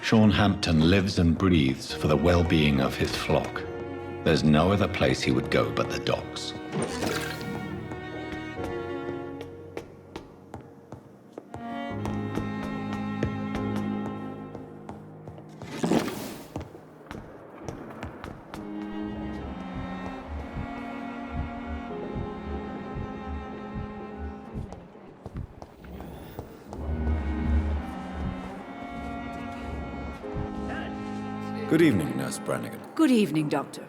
Sean Hampton lives and breathes for the well-being of his flock. There's no other place he would go but the docks. Good evening, Nurse Brannigan. Good evening, Doctor.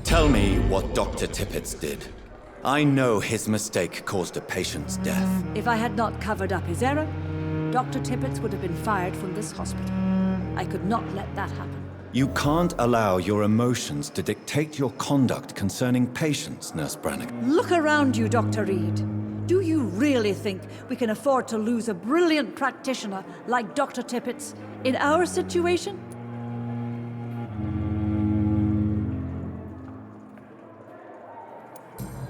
Tell me what Dr. Tippett did. I know his mistake caused a patient's death. If I had not covered up his error, Dr. Tippett would have been fired from this hospital. I could not let that happen. You can't allow your emotions to dictate your conduct concerning patients, Nurse Brannigan. Look around you, Dr. Reed. Do you really think we can afford to lose a brilliant practitioner like Dr. Tippett's in our situation?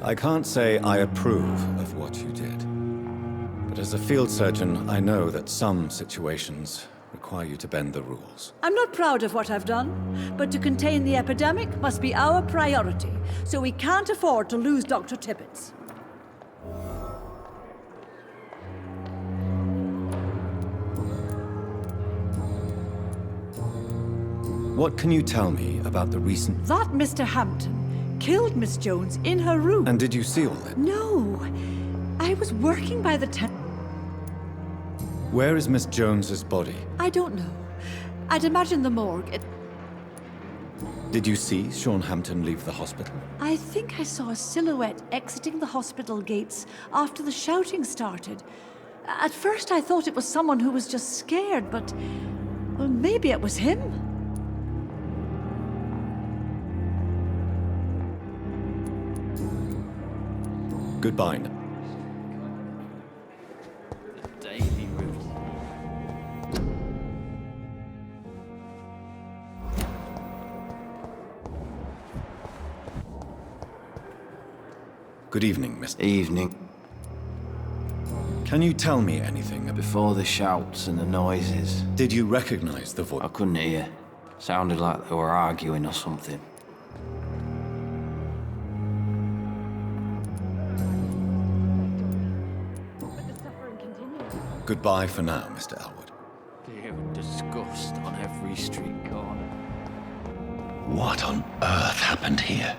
I can't say I approve of what you did. But as a field surgeon, I know that some situations require you to bend the rules. I'm not proud of what I've done, but to contain the epidemic must be our priority, so we can't afford to lose Dr. Tippett's. What can you tell me about the recent... That Mr. Hampton killed Miss Jones in her room. And did you see all that? No. I was working by the tent. Where is Miss Jones's body? I don't know. I'd imagine the morgue. Did you see Sean Hampton leave the hospital? I think I saw a silhouette exiting the hospital gates after the shouting started. At first I thought it was someone who was just scared, but... well, maybe it was him. Goodbye. Daily routine. Good evening, Mr. Evening. Can you tell me anything about... Before the shouts and the noises, Did you recognize the voice? I couldn't hear. Sounded like they were arguing or something. Goodbye for now, Mr. Elwood. Fear and disgust on every street corner. What on earth happened here?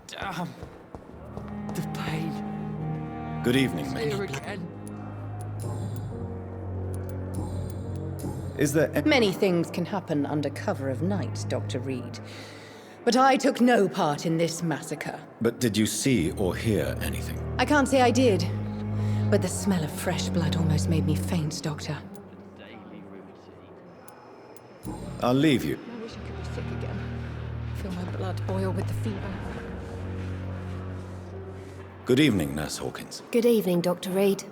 Damn. The pain. Good evening, Here Mick. again. Is there any... Many things can happen under cover of night, Dr. Reed. But I took no part in this massacre. But did you see or hear anything? I can't say I did. But the smell of fresh blood almost made me faint, Doctor. Daily routine. I'll leave you. I wish I could be sick again. Feel my blood boil with the fever. Good evening, Nurse Hawkins. Good evening, Dr. Reed.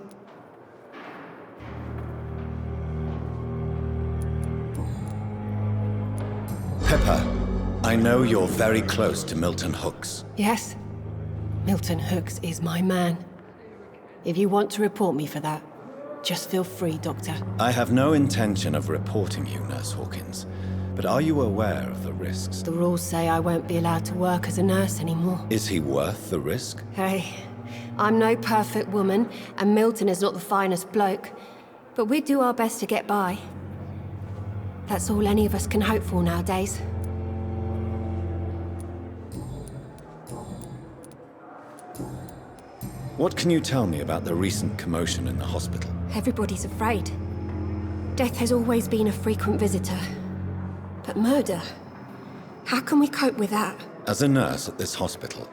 Pepper, I know you're very close to Milton Hooks. Yes? Milton Hooks is my man. If you want to report me for that, just feel free, Doctor. I have no intention of reporting you, Nurse Hawkins. But are you aware of the risks? The rules say I won't be allowed to work as a nurse anymore. Is he worth the risk? Hey, I'm no perfect woman, and Milton is not the finest bloke. But we do our best to get by. That's all any of us can hope for nowadays. What can you tell me about the recent commotion in the hospital? Everybody's afraid. Death has always been a frequent visitor. But murder? How can we cope with that? As a nurse at this hospital,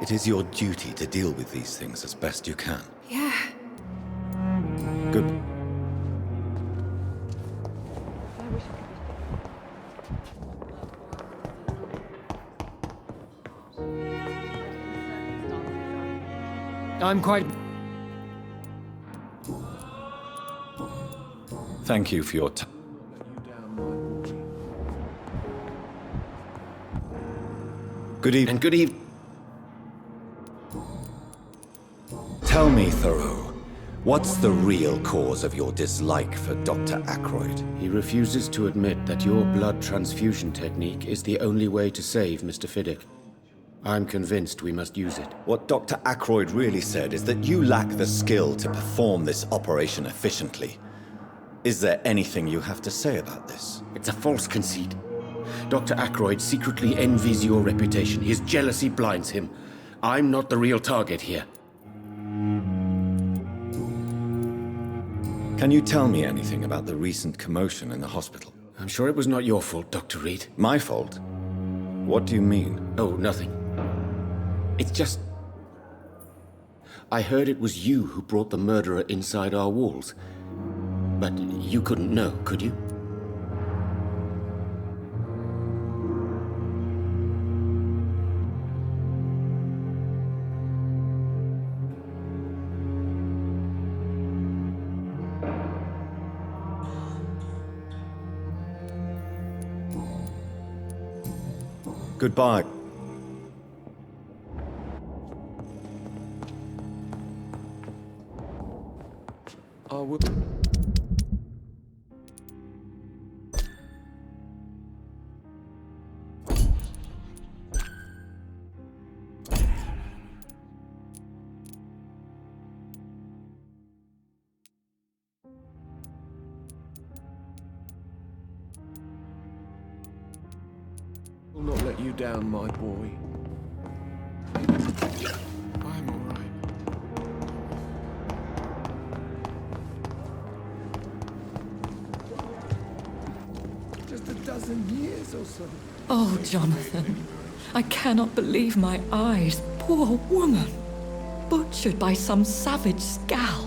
it is your duty to deal with these things as best you can. Yeah. Good. I'm quite... Thank you for your time. Good evening. And good evening. Tell me, Thoreau, what's the real cause of your dislike for Dr. Ackroyd? He refuses to admit that your blood transfusion technique is the only way to save Mr. Fiddick. I'm convinced we must use it. What Dr. Ackroyd really said is that you lack the skill to perform this operation efficiently. Is there anything you have to say about this? It's a false conceit. Dr. Ackroyd secretly envies your reputation. His jealousy blinds him. I'm not the real target here. Can you tell me anything about the recent commotion in the hospital? I'm sure it was not your fault, Dr. Reed. My fault? What do you mean? Oh, nothing. It's just... I heard it was you who brought the murderer inside our walls. But you couldn't know, could you? Goodbye. I will. Will not let you down, my boy. I'm all right. Just a dozen years or so. Oh, Jonathan, I cannot believe my eyes. Poor woman, butchered by some savage scowl.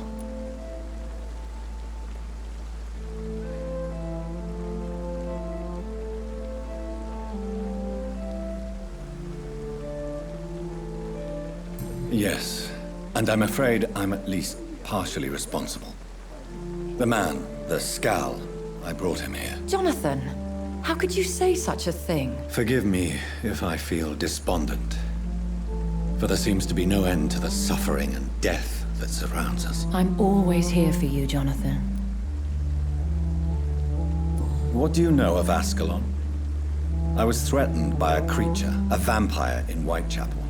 Yes, and I'm afraid I'm at least partially responsible. The man, the scowl, I brought him here. Jonathan, how could you say such a thing? Forgive me if I feel despondent, for there seems to be no end to the suffering and death that surrounds us. I'm always here for you, Jonathan. What do you know of Ascalon? I was threatened by a creature, a vampire in Whitechapel,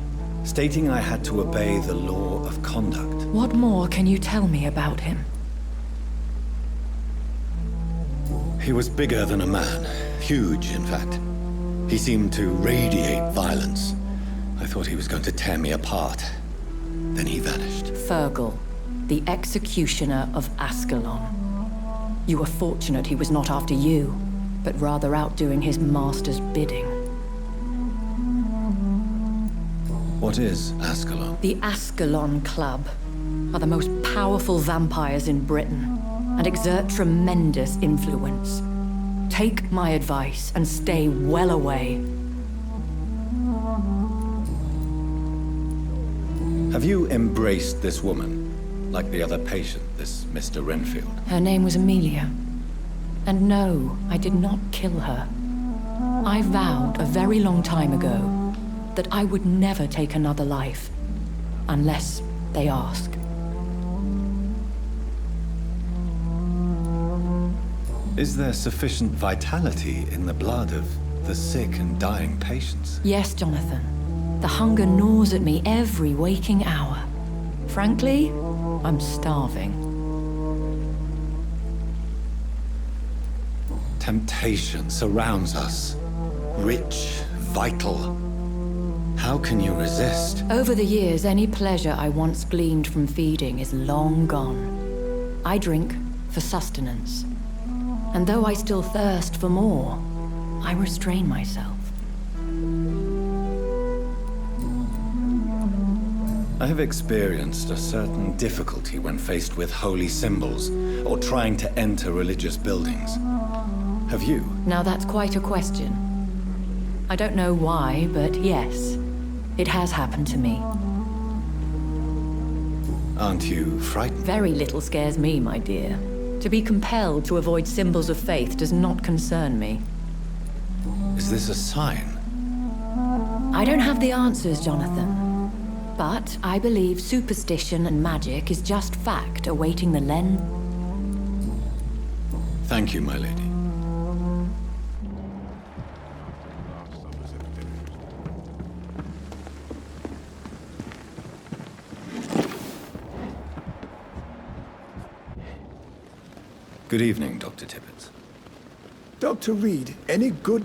stating I had to obey the law of conduct. What more can you tell me about him? He was bigger than a man. Huge, in fact. He seemed to radiate violence. I thought he was going to tear me apart. Then he vanished. Fergal, the executioner of Ascalon. You were fortunate he was not after you, but rather out doing his master's bidding. What is Ascalon? The Ascalon Club are the most powerful vampires in Britain and exert tremendous influence. Take my advice and stay well away. Have you embraced this woman, like the other patient, this Mr. Renfield? Her name was Amelia. And no, I did not kill her. I vowed a very long time ago that I would never take another life, unless they ask. Is there sufficient vitality in the blood of the sick and dying patients? Yes, Jonathan. The hunger gnaws at me every waking hour. Frankly, I'm starving. Temptation surrounds us. Rich, vital. How can you resist? Over the years, any pleasure I once gleaned from feeding is long gone. I drink for sustenance. And though I still thirst for more, I restrain myself. I have experienced a certain difficulty when faced with holy symbols or trying to enter religious buildings. Have you? Now that's quite a question. I don't know why, but yes, it has happened to me. Aren't you frightened? Very little scares me, my dear. To be compelled to avoid symbols of faith does not concern me. Is this a sign? I don't have the answers, Jonathan. But I believe superstition and magic is just fact awaiting the lens. Thank you, my lady. Good evening, Dr. Tippett. Dr. Reed, any good...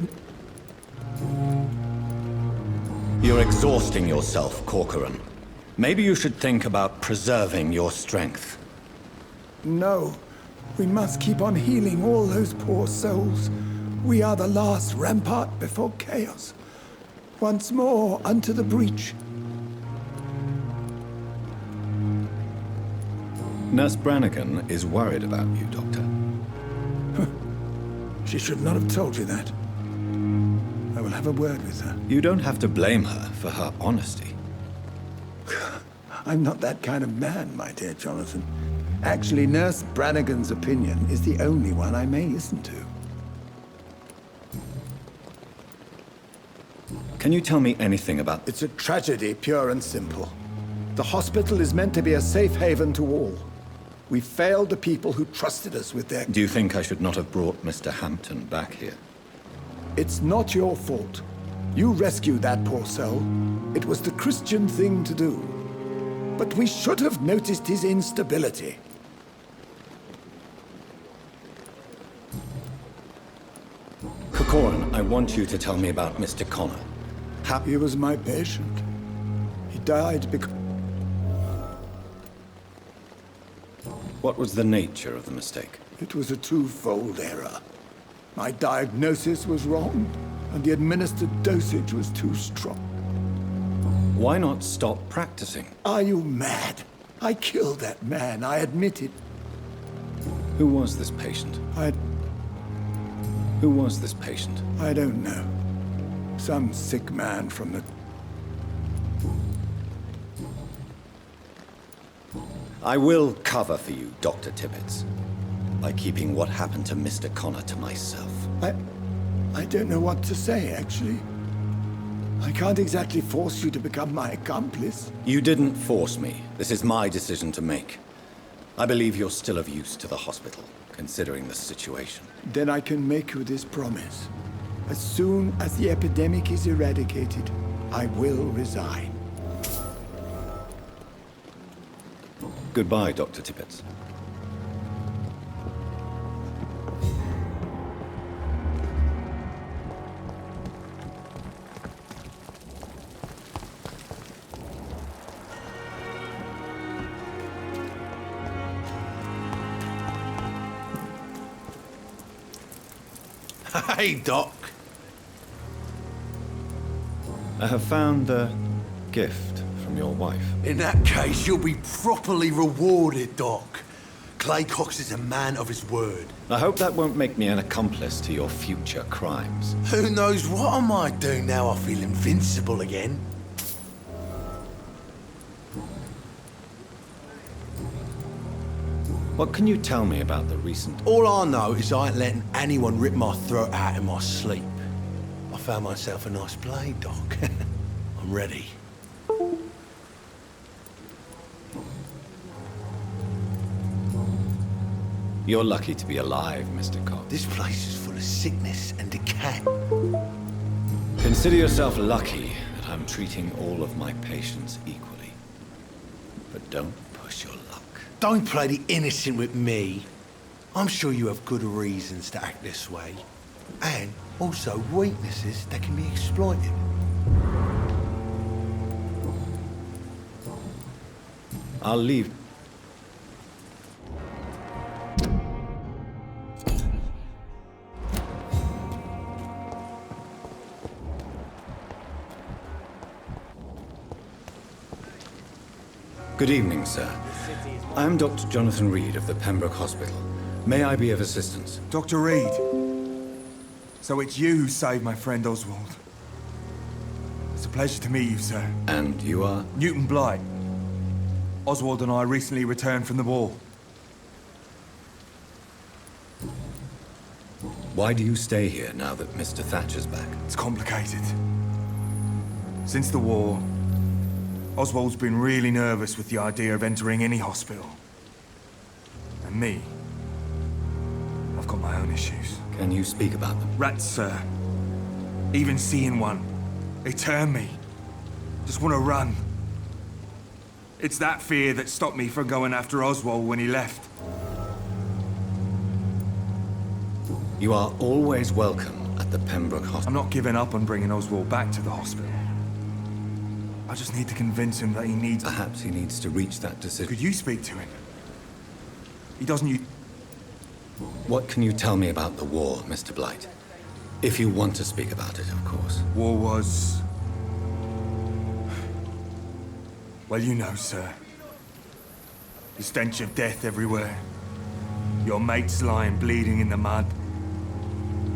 You're exhausting yourself, Corcoran. Maybe you should think about preserving your strength. No. We must keep on healing all those poor souls. We are the last rampart before chaos. Once more, unto the breach. Nurse Brannigan is worried about you, Doctor. She should not have told you that. I will have a word with her. You don't have to blame her for her honesty. I'm not that kind of man, my dear Jonathan. Actually, Nurse Brannigan's opinion is the only one I may listen to. Can you tell me anything about... It's a tragedy, pure and simple. The hospital is meant to be a safe haven to all. We failed the people who trusted us with their... Do you think I should not have brought Mr. Hampton back here? It's not your fault. You rescued that poor soul. It was the Christian thing to do. But we should have noticed his instability. Corcoran, I want you to tell me about Mr. Connor. He was my patient. He died because... What was the nature of the mistake? It was a twofold error. My diagnosis was wrong, and the administered dosage was too strong. Why not stop practicing? Are you mad? I killed that man, I admit it. Who was this patient? Who was this patient? I don't know. Some sick man from the... I will cover for you, Dr. Tippett, by keeping what happened to Mr. Connor to myself. I don't know what to say, actually. I can't exactly force you to become my accomplice. You didn't force me. This is my decision to make. I believe you're still of use to the hospital, considering the situation. Then I can make you this promise. As soon as the epidemic is eradicated, I will resign. Goodbye, Dr. Tippett. Hey, Doc. I have found a gift from your wife. In that case, you'll be properly rewarded, Doc. Clay Cox is a man of his word. I hope that won't make me an accomplice to your future crimes. Who knows what I might do now I feel invincible again. What can you tell me about the recent... All I know is I ain't letting anyone rip my throat out in my sleep. I found myself a nice blade, Doc. I'm ready. You're lucky to be alive, Mr. Cox. This place is full of sickness and decay. Consider yourself lucky that I'm treating all of my patients equally. But don't push your luck. Don't play the innocent with me. I'm sure you have good reasons to act this way. And also weaknesses that can be exploited. I'll leave. Good evening, sir. I am Dr. Jonathan Reed of the Pembroke Hospital. May I be of assistance? Dr. Reed. So it's you who saved my friend Oswald. It's a pleasure to meet you, sir. And you are? Newton Blight. Oswald and I recently returned from the war. Why do you stay here now that Mr. Thatcher's back? It's complicated. Since the war, Oswald's been really nervous with the idea of entering any hospital. And me, I've got my own issues. Can you speak about them? Rats, sir. Even seeing one, they turn me. Just want to run. It's that fear that stopped me from going after Oswald when he left. You are always welcome at the Pembroke Hospital. I'm not giving up on bringing Oswald back to the hospital. I just need to convince him that he needs... Perhaps he needs to reach that decision. Could you speak to him? He doesn't... What can you tell me about the war, Mr. Blight? If you want to speak about it, of course. War was... Well, you know, sir. The stench of death everywhere. Your mates lying bleeding in the mud.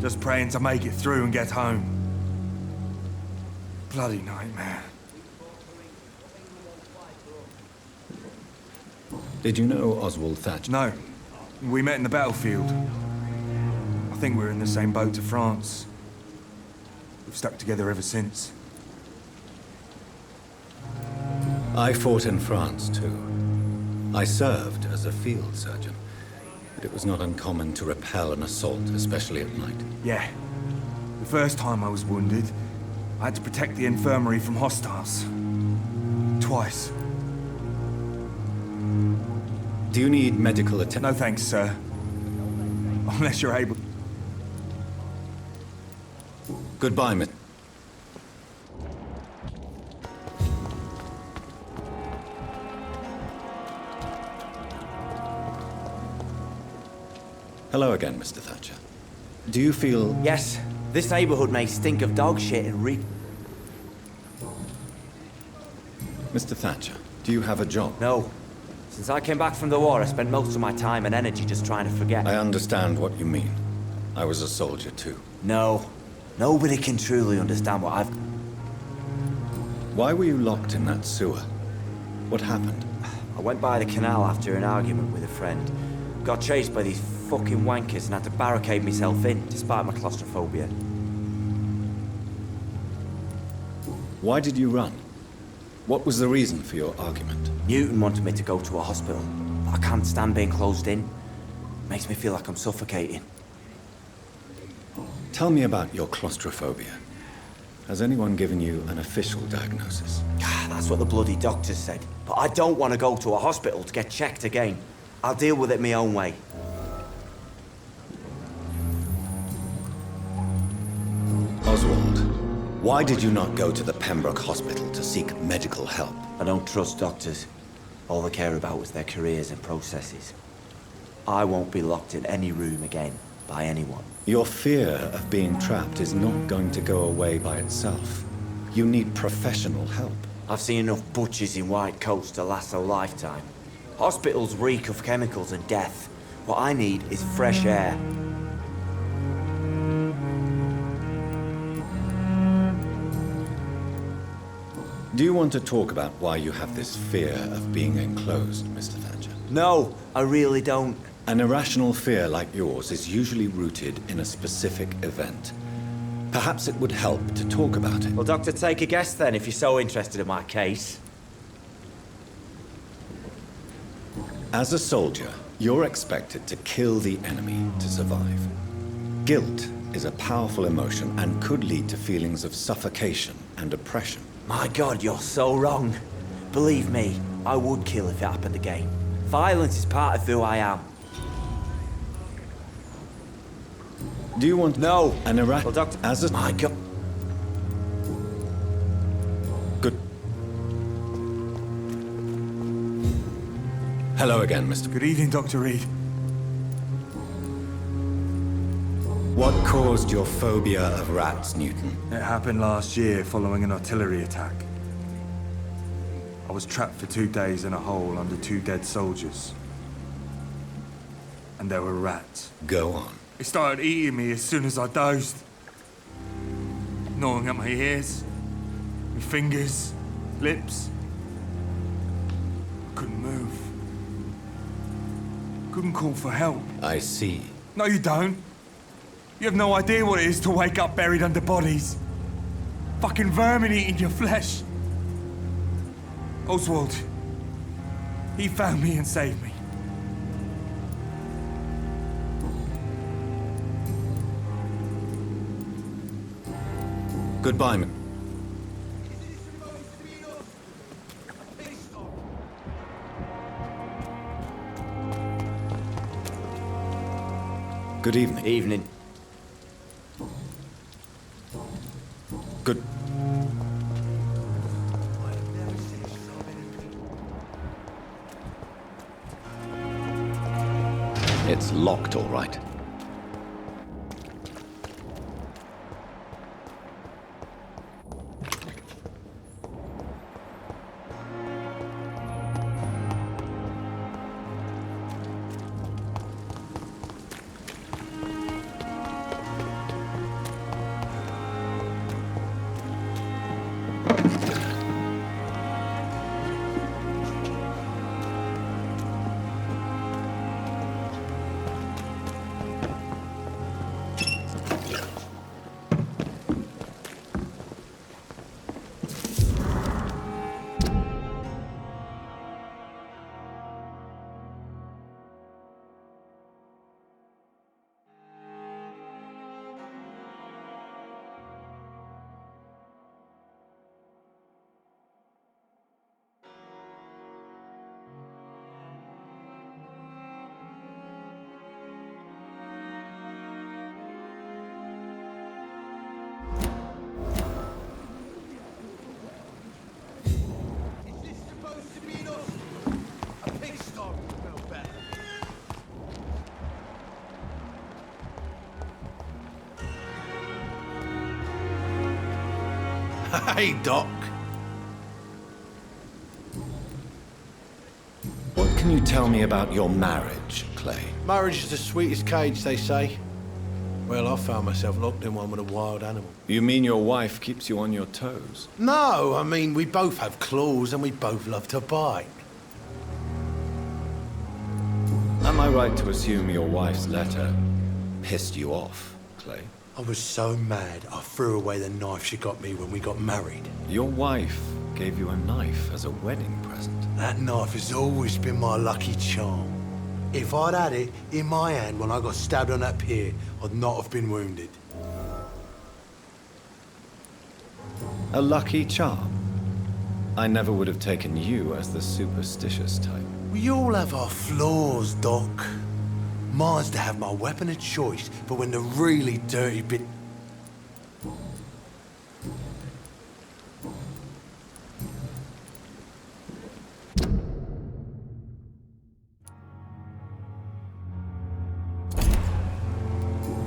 Just praying to make it through and get home. Bloody nightmare. Did you know Oswald Thatcher? No. We met in the battlefield. I think we're in the same boat to France. We've stuck together ever since. I fought in France, too. I served as a field surgeon. But it was not uncommon to repel an assault, especially at night. Yeah. The first time I was wounded, I had to protect the infirmary from hostiles. Twice. Do you need medical attention? No thanks, sir. Unless you're able... Goodbye, Miss... Hello again, Mr. Thatcher. Do you feel... Yes, this neighborhood may stink of dog shit and Mr. Thatcher, do you have a job? No. Since I came back from the war, I spent most of my time and energy just trying to forget. I understand what you mean. I was a soldier, too. No. Nobody can truly understand what I've... Why were you locked in that sewer? What happened? I went by the canal after an argument with a friend. Got chased by these fucking wankers and had to barricade myself in, despite my claustrophobia. Why did you run? What was the reason for your argument? Newton wanted me to go to a hospital, but I can't stand being closed in. Makes me feel like I'm suffocating. Tell me about your claustrophobia. Has anyone given you an official diagnosis? That's what the bloody doctors said. But I don't want to go to a hospital to get checked again. I'll deal with it my own way. Oswald, why did you not go to the Pembroke Hospital to seek medical help? I don't trust doctors. All they care about is their careers and processes. I won't be locked in any room again by anyone. Your fear of being trapped is not going to go away by itself. You need professional help. I've seen enough butchers in white coats to last a lifetime. Hospitals reek of chemicals and death. What I need is fresh air. Do you want to talk about why you have this fear of being enclosed, Mr. Thatcher? No, I really don't. An irrational fear like yours is usually rooted in a specific event. Perhaps it would help to talk about it. Well, Doctor, take a guess then, if you're so interested in my case. As a soldier, you're expected to kill the enemy to survive. Guilt is a powerful emotion and could lead to feelings of suffocation and oppression. My God, you're so wrong. Believe me, I would kill if it happened again. Violence is part of who I am. Do you want... No. An Well, Doctor... As a... My God... Good. Hello again, Mr. Good evening, Dr. Reed. What caused your phobia of rats, Newton? It happened last year following an artillery attack. I was trapped for 2 days in a hole under 2 dead soldiers. And there were rats. Go on. They started eating me as soon as I dozed. Gnawing at my ears, my fingers, lips. couldn't move. Couldn't call for help. I see. No, you don't. You have no idea what it is to wake up buried under bodies. Fucking vermin eating your flesh. Oswald, he found me and saved me. Goodbye, Good evening. Evening. Good. It's locked, all right. Hey, Doc. What can you tell me about your marriage, Clay? Marriage is the sweetest cage, they say. Well, I found myself locked in one with a wild animal. You mean your wife keeps you on your toes? No, I mean, we both have claws and we both love to bite. Am I right to assume your wife's letter pissed you off, Clay? I was so mad, I threw away the knife she got me when we got married. Your wife gave you a knife as a wedding present. That knife has always been my lucky charm. If I'd had it in my hand when I got stabbed on that pier, I'd not have been wounded. A lucky charm? I never would have taken you as the superstitious type. We all have our flaws, Doc. Mine's to have my weapon of choice, but when the really dirty bit...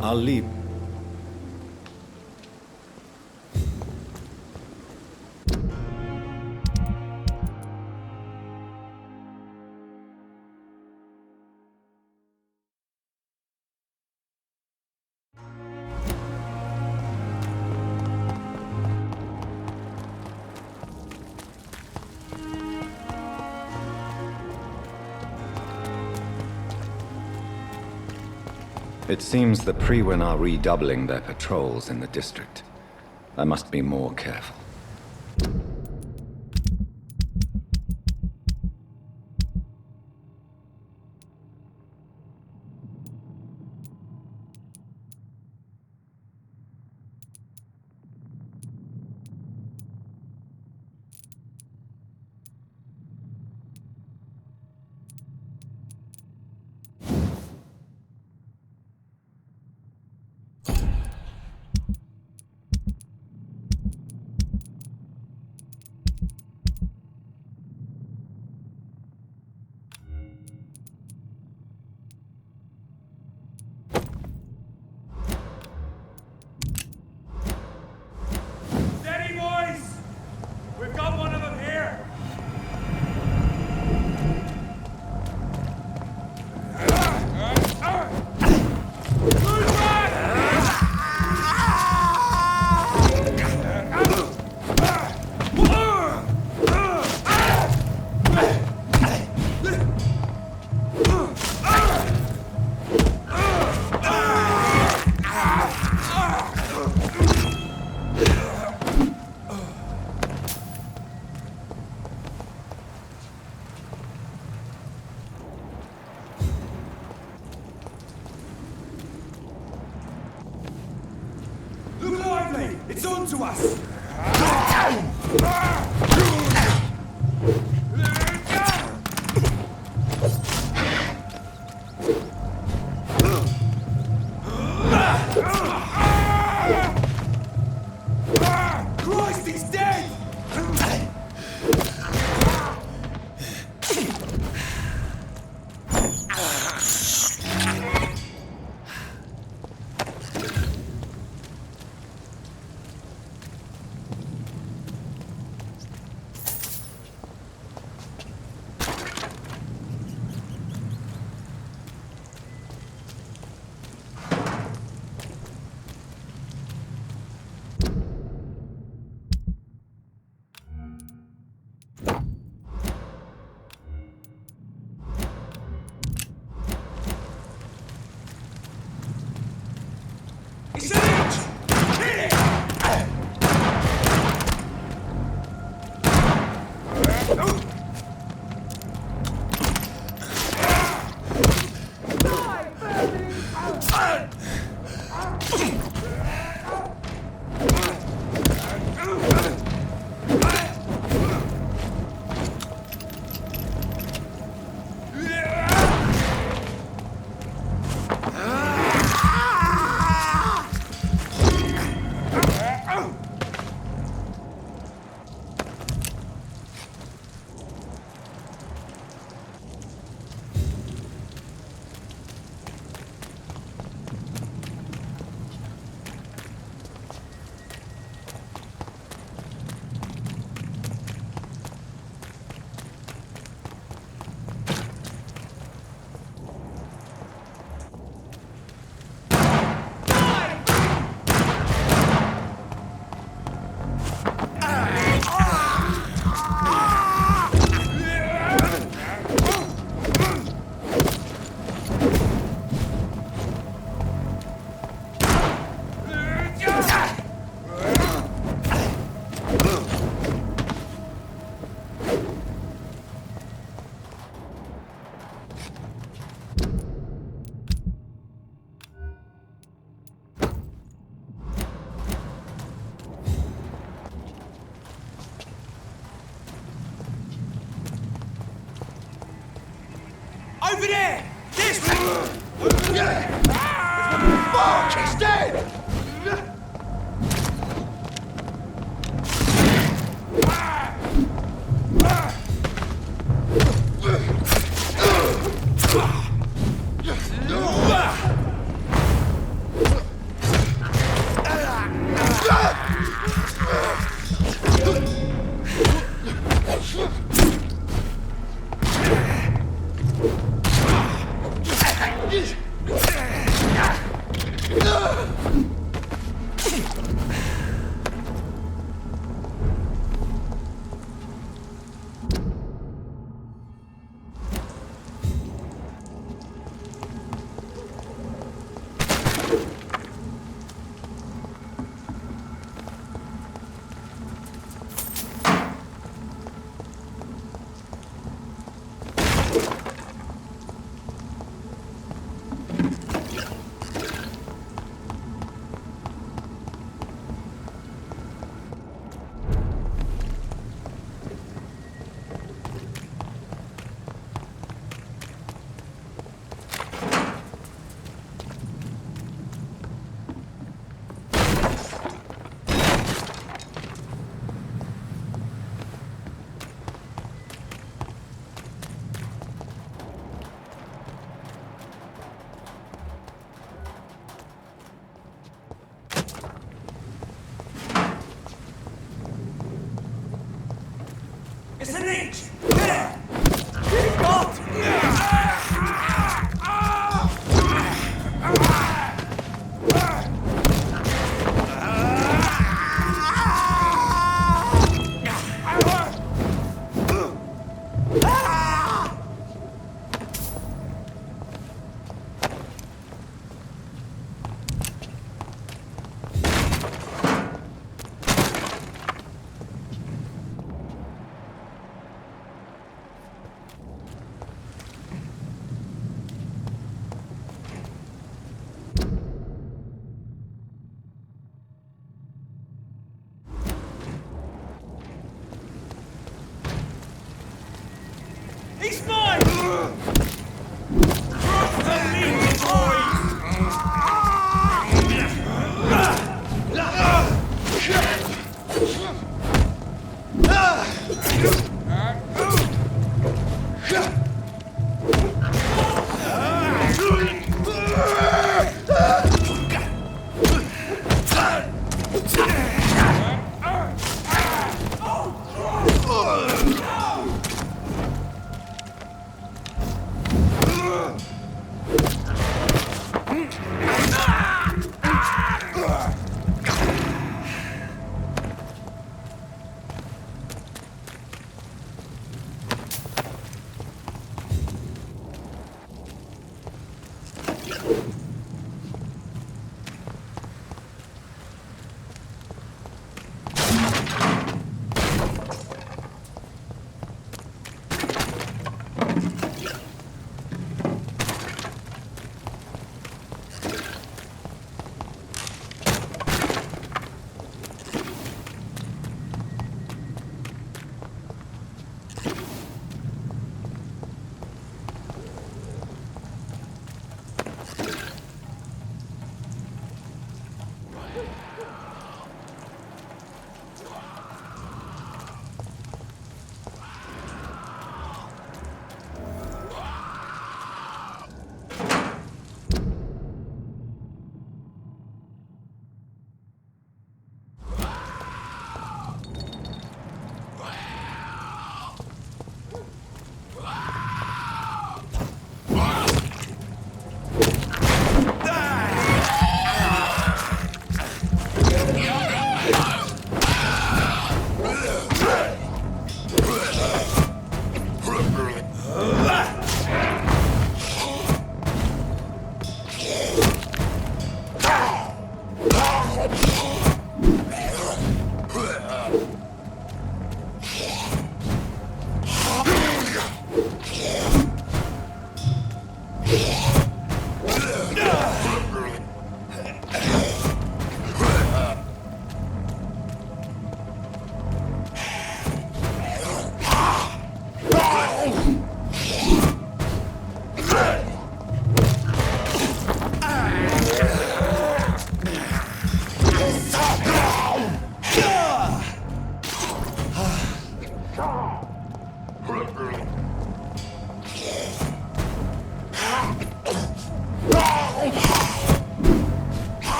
I'll leave. It seems the Priwen are redoubling their patrols in the district. I must be more careful. It's on to us! Christ, he's dead! Over there! This way! Fuck! He's dead!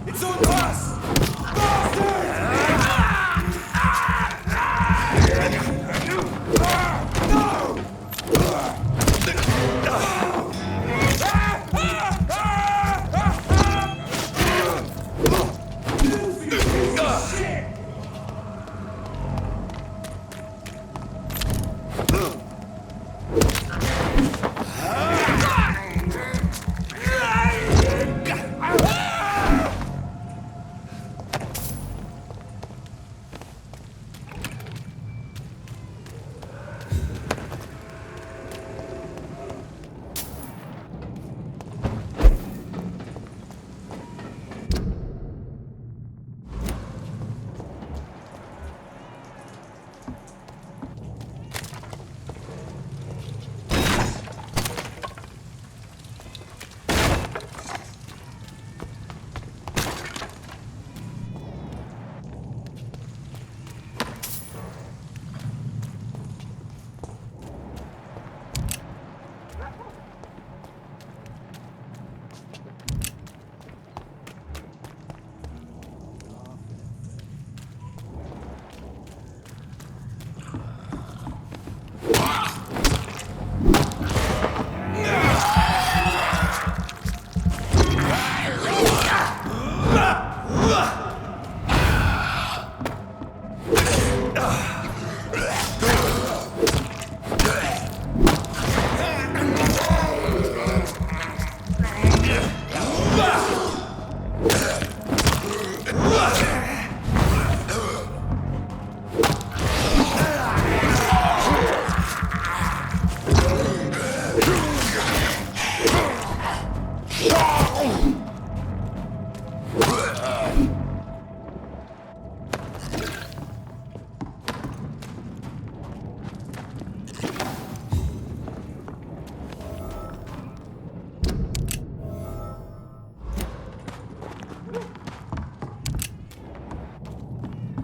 It's on us!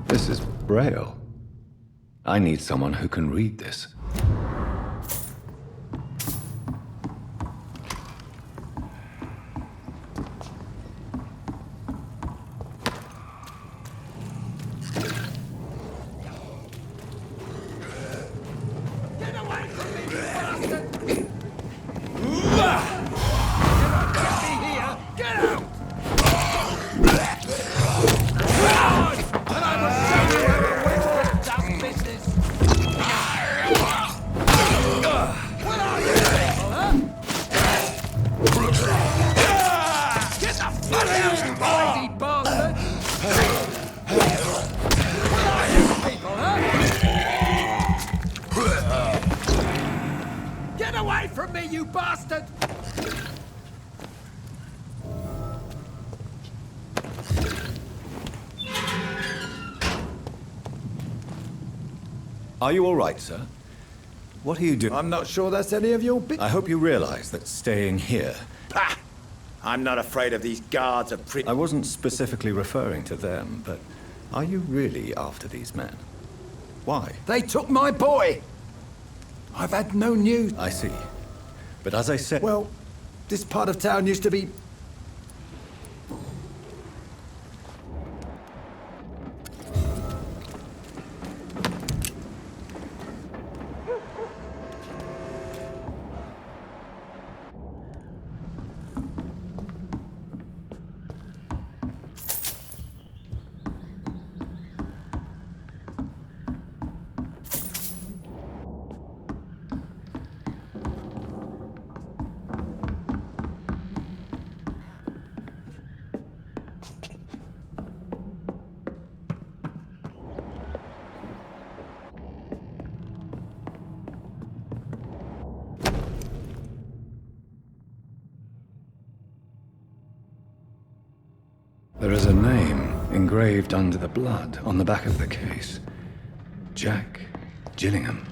This is Braille. I need someone who can read this. Are you all right, sir? What are you doing? I'm not sure that's any of your I hope you realize that staying here... Pah! I'm not afraid of these guards of I wasn't specifically referring to them, but are you really after these men? Why? They took my boy! I've had no news. I see. But as I said... Well, this part of town used to be... There is a name engraved under the blood on the back of the case. Jack Gillingham.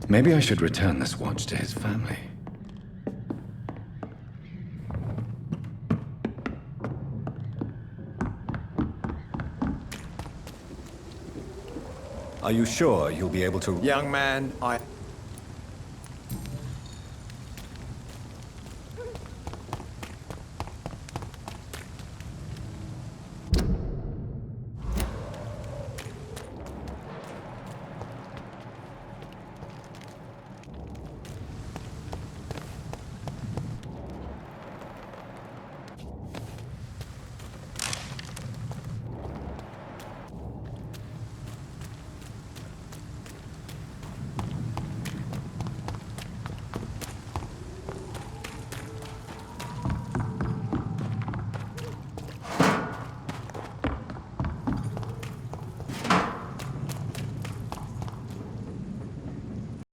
Maybe I should return this watch to his family. Are you sure you'll be able to... Young man,